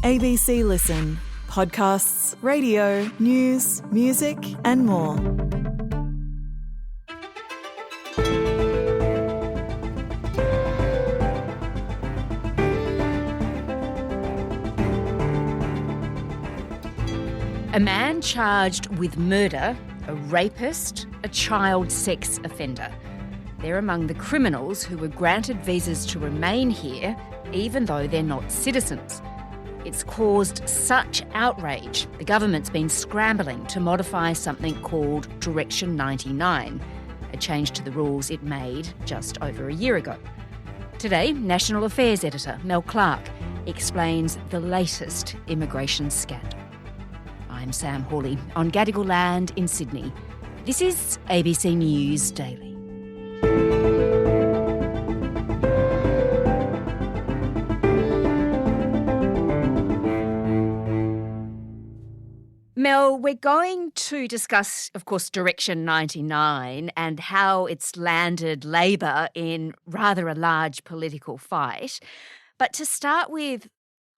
ABC Listen. Podcasts, radio, news, music and more. A man charged with murder, a rapist, a child sex offender. They're among the criminals who were granted visas to remain here, even though they're not citizens. It's caused such outrage, the government's been scrambling to modify something called Direction 99, a change to the rules it made just over a year ago. Today, National Affairs Editor Mel Clarke explains the latest immigration scandal. I'm Sam Hawley on Gadigal land in Sydney. This is ABC News Daily. Mel, we're going to discuss, of course, Direction 99 and how it's landed Labor in rather a large political fight. But to start with,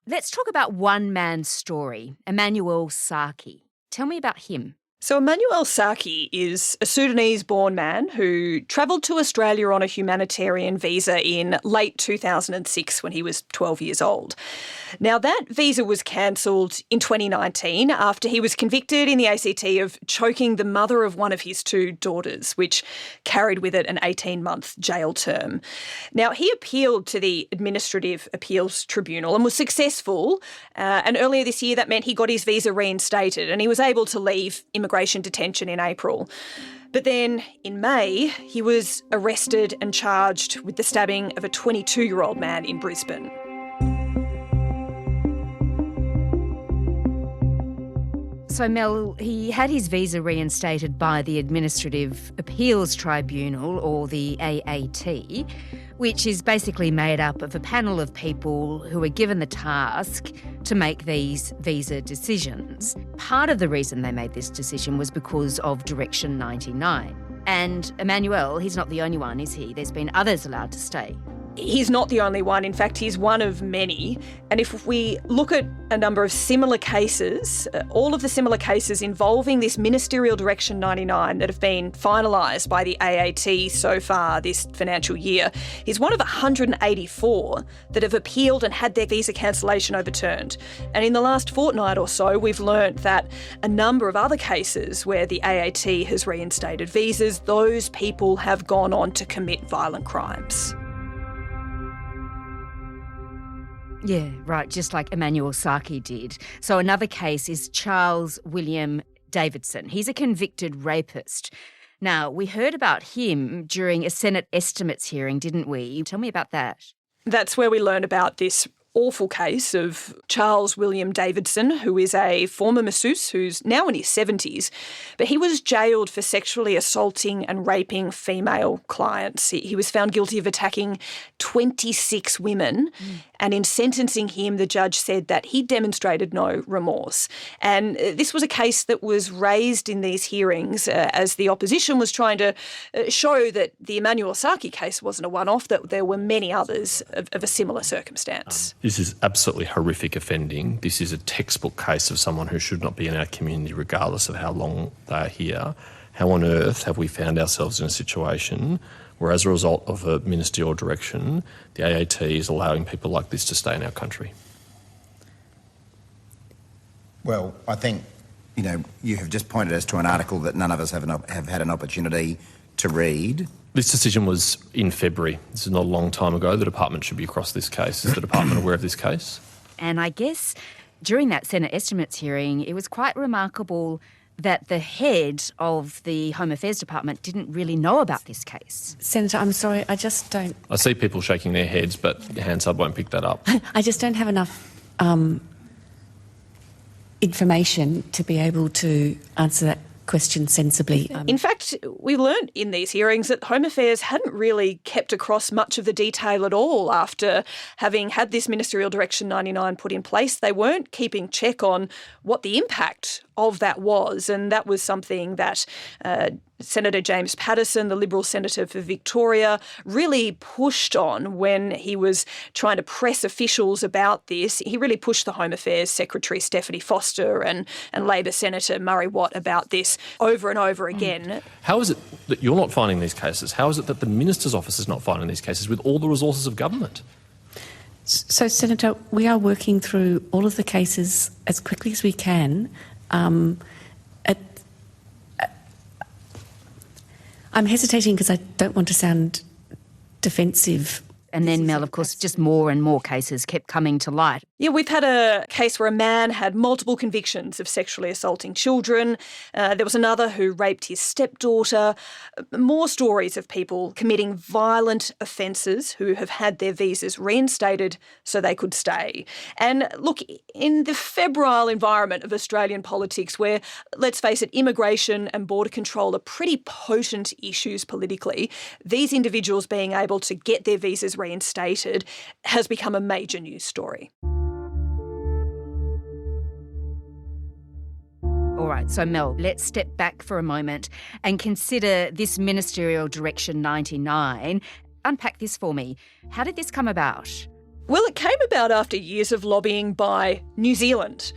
let's talk about one man's story, Emmanuel Saki. Tell me about him. So Emmanuel Saki is a Sudanese-born man who travelled to Australia on a humanitarian visa in late 2006 when he was 12 years old. Now, that visa was cancelled in 2019 after he was convicted in the ACT of choking the mother of one of his two daughters, which carried with it an 18-month jail term. Now, he appealed to the Administrative Appeals Tribunal and was successful. And earlier this year, that meant he got his visa reinstated and he was able to leave immigration detention in April. But then in May, he was arrested and charged with the stabbing of a 22-year-old man in Brisbane. So, Mel, he had his visa reinstated by the Administrative Appeals Tribunal, or the AAT, which is basically made up of a panel of people who are given the task to make these visa decisions. Part of the reason they made this decision was because of Direction 99. And Emmanuel, he's not the only one, is he? There's been others allowed to stay. He's not the only one. In fact, he's one of many. And if we look at a number of similar cases, all of the similar cases involving this Ministerial Direction 99 that have been finalised by the AAT so far this financial year, he's one of 184 that have appealed and had their visa cancellation overturned. And in the last fortnight or so, we've learnt that a number of other cases where the AAT has reinstated visas, those people have gone on to commit violent crimes. Yeah, right, just like Emmanuel Saki did. So another case is Charles William Davidson. He's a convicted rapist. Now, we heard about him during a Senate estimates hearing, didn't we? Tell me about that. That's where we learned about this awful case of Charles William Davidson, who is a former masseuse who's now in his 70s, but he was jailed for sexually assaulting and raping female clients. He was found guilty of attacking 26 women, and in sentencing him, the judge said that he demonstrated no remorse. And this was a case that was raised in these hearings as the opposition was trying to show that the Emmanuel Saki case wasn't a one-off, that there were many others of a similar circumstance. This is absolutely horrific offending. This is a textbook case of someone who should not be in our community regardless of how long they are here. How on earth have we found ourselves in a situation where, as a result of a ministerial direction, the AAT is allowing people like this to stay in our country? Well, I think, you have just pointed us to an article that none of us have had an opportunity to read. This decision was in February. This is not a long time ago. The department should be across this case. Is the department aware of this case? And I guess during that Senate estimates hearing, it was quite remarkable that the head of the Home Affairs Department didn't really know about this case. Senator, I'm sorry, I just don't... I see people shaking their heads, but Hansard won't pick that up. I just don't have enough information to be able to answer that question sensibly. In fact, we learnt in these hearings that Home Affairs hadn't really kept across much of the detail at all after having had this Ministerial Direction 99 put in place. They weren't keeping check on what the impact of that was, and that was something that Senator James Paterson, the Liberal Senator for Victoria, really pushed on when he was trying to press officials about this. He really pushed the Home Affairs Secretary Stephanie Foster and Labor Senator Murray Watt about this over and over again. How is it that you're not finding these cases? How is it that the Minister's office is not finding these cases with all the resources of government? So, Senator, we are working through all of the cases as quickly as we can. I'm hesitating because I don't want to sound defensive. And then, Mel, of course, just more and more cases kept coming to light. Yeah, we've had a case where a man had multiple convictions of sexually assaulting children. There was another who raped his stepdaughter. More stories of people committing violent offences who have had their visas reinstated so they could stay. And look, in the febrile environment of Australian politics where, let's face it, immigration and border control are pretty potent issues politically, these individuals being able to get their visas reinstated has become a major news story. All right, so Mel, let's step back for a moment and consider this Ministerial Direction 99. Unpack this for me. How did this come about? Well, it came about after years of lobbying by New Zealand.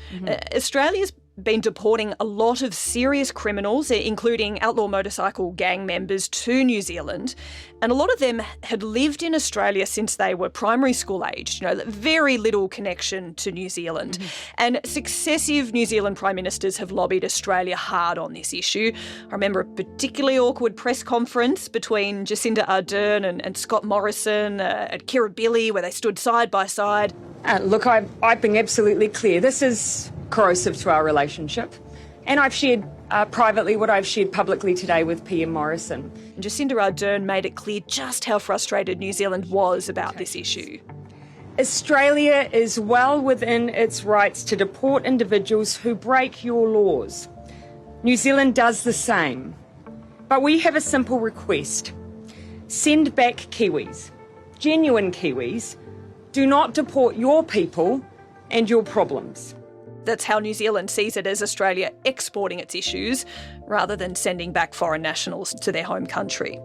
Australia's been deporting a lot of serious criminals, including outlaw motorcycle gang members, to New Zealand. And a lot of them had lived in Australia since they were primary school aged, very little connection to New Zealand. And successive New Zealand Prime Ministers have lobbied Australia hard on this issue. I remember a particularly awkward press conference between Jacinda Ardern and Scott Morrison at Kirribilli where they stood side by side. Look, I've been absolutely clear. This is corrosive to our relationship. And I've shared privately what I've shared publicly today with PM Morrison. Jacinda Ardern made it clear just how frustrated New Zealand was about this issue. Australia is well within its rights to deport individuals who break your laws. New Zealand does the same. But we have a simple request. Send back Kiwis, genuine Kiwis. Do not deport your people and your problems. That's how New Zealand sees it, as Australia exporting its issues rather than sending back foreign nationals to their home country.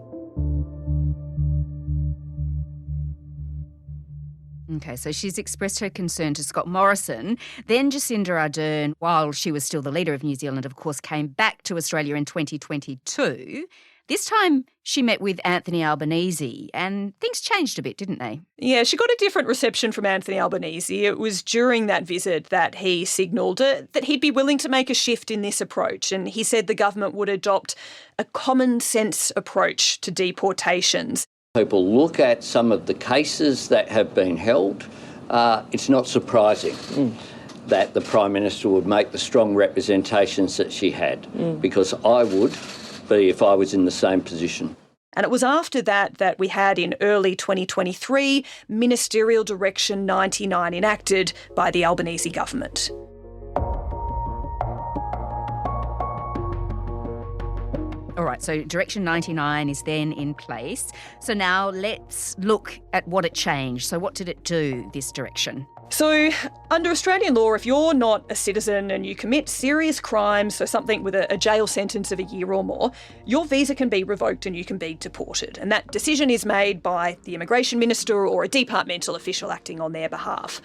Okay, so she's expressed her concern to Scott Morrison. Then Jacinda Ardern, while she was still the leader of New Zealand, of course, came back to Australia in 2022. This time she met with Anthony Albanese and things changed a bit, didn't they? Yeah, she got a different reception from Anthony Albanese. It was during that visit that he signalled that he'd be willing to make a shift in this approach, and he said the government would adopt a common sense approach to deportations. People look at some of the cases that have been held. It's not surprising that the Prime Minister would make the strong representations that she had, because I would be if I was in the same position. And it was after that we had in early 2023 Ministerial Direction 99 enacted by the Albanese government. All right, so Direction 99 is then in place. So now let's look at what it changed. So what did it do, this direction? So under Australian law, if you're not a citizen and you commit serious crimes, so something with a jail sentence of a year or more, your visa can be revoked and you can be deported. And that decision is made by the Immigration Minister or a departmental official acting on their behalf.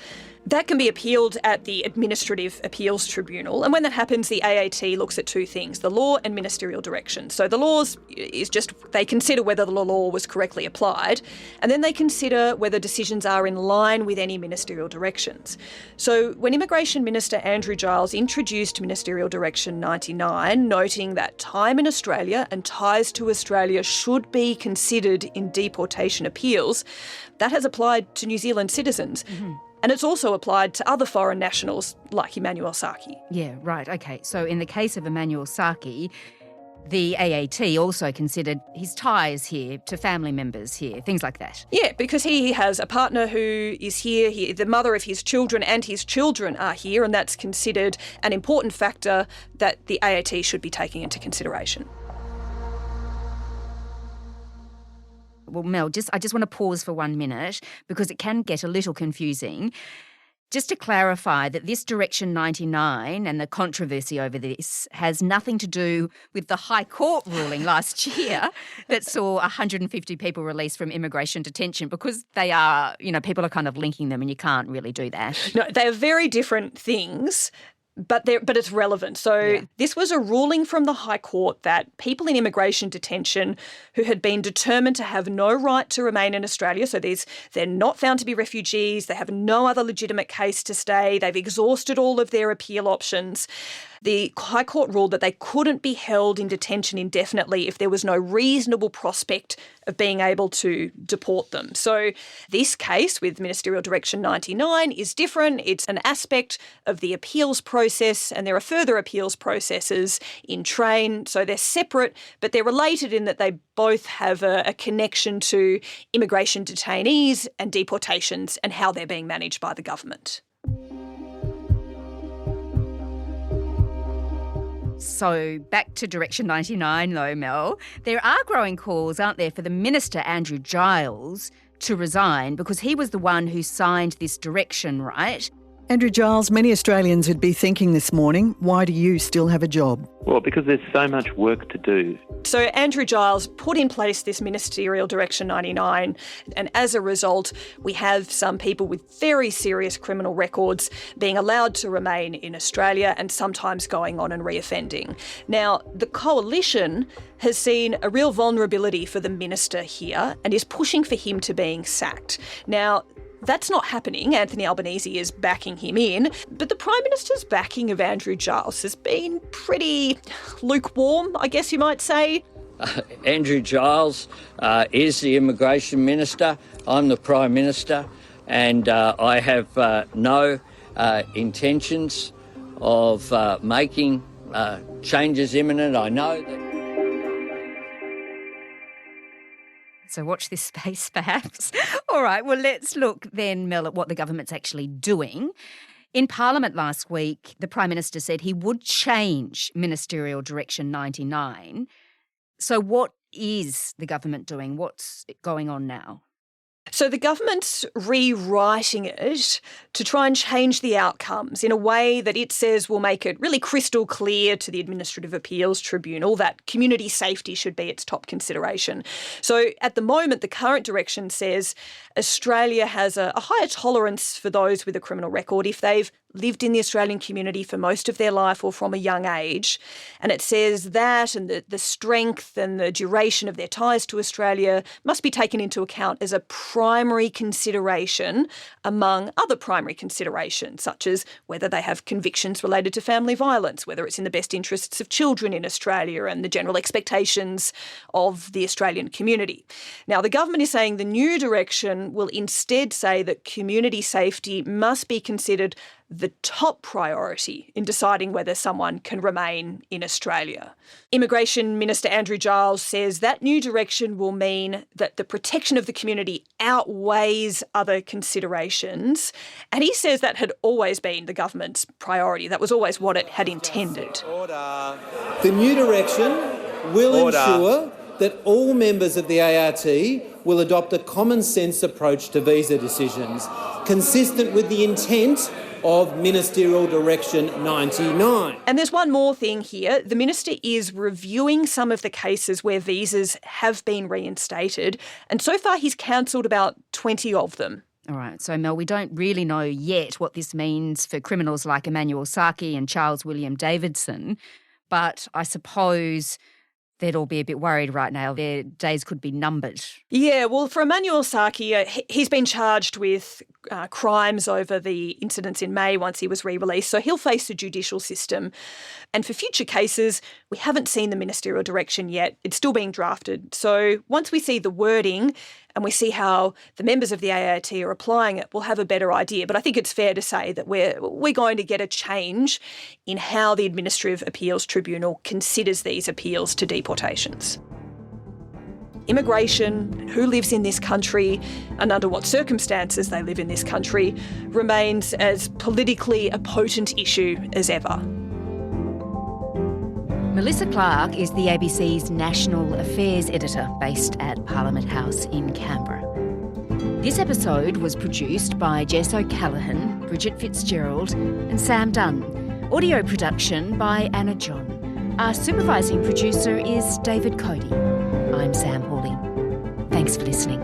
That can be appealed at the Administrative Appeals Tribunal. And when that happens, the AAT looks at two things, the law and ministerial direction. So the laws is just, they consider whether the law was correctly applied, and then they consider whether decisions are in line with any ministerial directions. So when Immigration Minister Andrew Giles introduced Ministerial Direction 99, noting that time in Australia and ties to Australia should be considered in deportation appeals, that has applied to New Zealand citizens. And it's also applied to other foreign nationals like Emmanuel Saki. Yeah, right, okay. So in the case of Emmanuel Saki, the AAT also considered his ties here to family members here, things like that. Yeah, because he has a partner who is here, the mother of his children and his children are here, and that's considered an important factor that the AAT should be taking into consideration. Well, Mel, I just want to pause for 1 minute because it can get a little confusing. Just to clarify that this Direction 99 and the controversy over this has nothing to do with the High Court ruling last year that saw 150 people released from immigration detention, because they are, people are kind of linking them and you can't really do that. No, they are very different things. But it's relevant. So This was a ruling from the High Court that people in immigration detention who had been determined to have no right to remain in Australia, so they're not found to be refugees, they have no other legitimate case to stay, they've exhausted all of their appeal options. The High Court ruled that they couldn't be held in detention indefinitely if there was no reasonable prospect of being able to deport them. So this case with Ministerial Direction 99 is different. It's an aspect of the appeals process, and there are further appeals processes in train. So they're separate, but they're related in that they both have a connection to immigration detainees and deportations and how they're being managed by the government. So back to Direction 99 though, Mel. There are growing calls, aren't there, for the Minister, Andrew Giles, to resign because he was the one who signed this direction, right? Andrew Giles, many Australians would be thinking this morning, why do you still have a job? Well, because there's so much work to do. So Andrew Giles put in place this Ministerial Direction 99, and as a result, we have some people with very serious criminal records being allowed to remain in Australia and sometimes going on and reoffending. Now, the Coalition has seen a real vulnerability for the minister here and is pushing for him to being sacked. Now, that's not happening. Anthony Albanese is backing him in, but the Prime Minister's backing of Andrew Giles has been pretty lukewarm, I guess you might say. Andrew Giles is the Immigration Minister. I'm the Prime Minister, and I have no intentions of making changes imminent. I know that. So watch this space, perhaps. All right, well, let's look then, Mel, at what the government's actually doing. In Parliament last week, the Prime Minister said he would change Ministerial Direction 99. So what is the government doing? What's going on now? So the government's rewriting it to try and change the outcomes in a way that it says will make it really crystal clear to the Administrative Appeals Tribunal that community safety should be its top consideration. So at the moment, the current direction says Australia has a higher tolerance for those with a criminal record if they've lived in the Australian community for most of their life or from a young age. And it says that and the strength and the duration of their ties to Australia must be taken into account as a primary consideration among other primary considerations, such as whether they have convictions related to family violence, whether it's in the best interests of children in Australia and the general expectations of the Australian community. Now, the government is saying the new direction will instead say that community safety must be considered the top priority in deciding whether someone can remain in Australia. Immigration Minister Andrew Giles says that new direction will mean that the protection of the community outweighs other considerations, and he says that had always been the government's priority. That was always what it had intended. Order. The new direction will ensure that all members of the ART will adopt a common sense approach to visa decisions, consistent with the intent of Ministerial Direction 99. And there's one more thing here. The Minister is reviewing some of the cases where visas have been reinstated, and so far he's cancelled about 20 of them. All right, so Mel, we don't really know yet what this means for criminals like Emmanuel Saki and Charles William Davidson, but I suppose they'd all be a bit worried right now. Their days could be numbered. Yeah, well, for Emmanuel Saki, he's been charged with crimes over the incidents in May once he was re-released, so he'll face the judicial system. And for future cases, we haven't seen the ministerial direction yet. It's still being drafted. So once we see the wording and we see how the members of the AAT are applying it, we'll have a better idea. But I think it's fair to say that we're going to get a change in how the Administrative Appeals Tribunal considers these appeals to deportations. Immigration, who lives in this country and under what circumstances they live in this country, remains as politically a potent issue as ever. Melissa Clarke is the ABC's National Affairs Editor based at Parliament House in Canberra. This episode was produced by Jess O'Callaghan, Bridget Fitzgerald and Sam Dunn. Audio production by Anna John. Our supervising producer is David Cody. I'm Sam Hawley. Thanks for listening.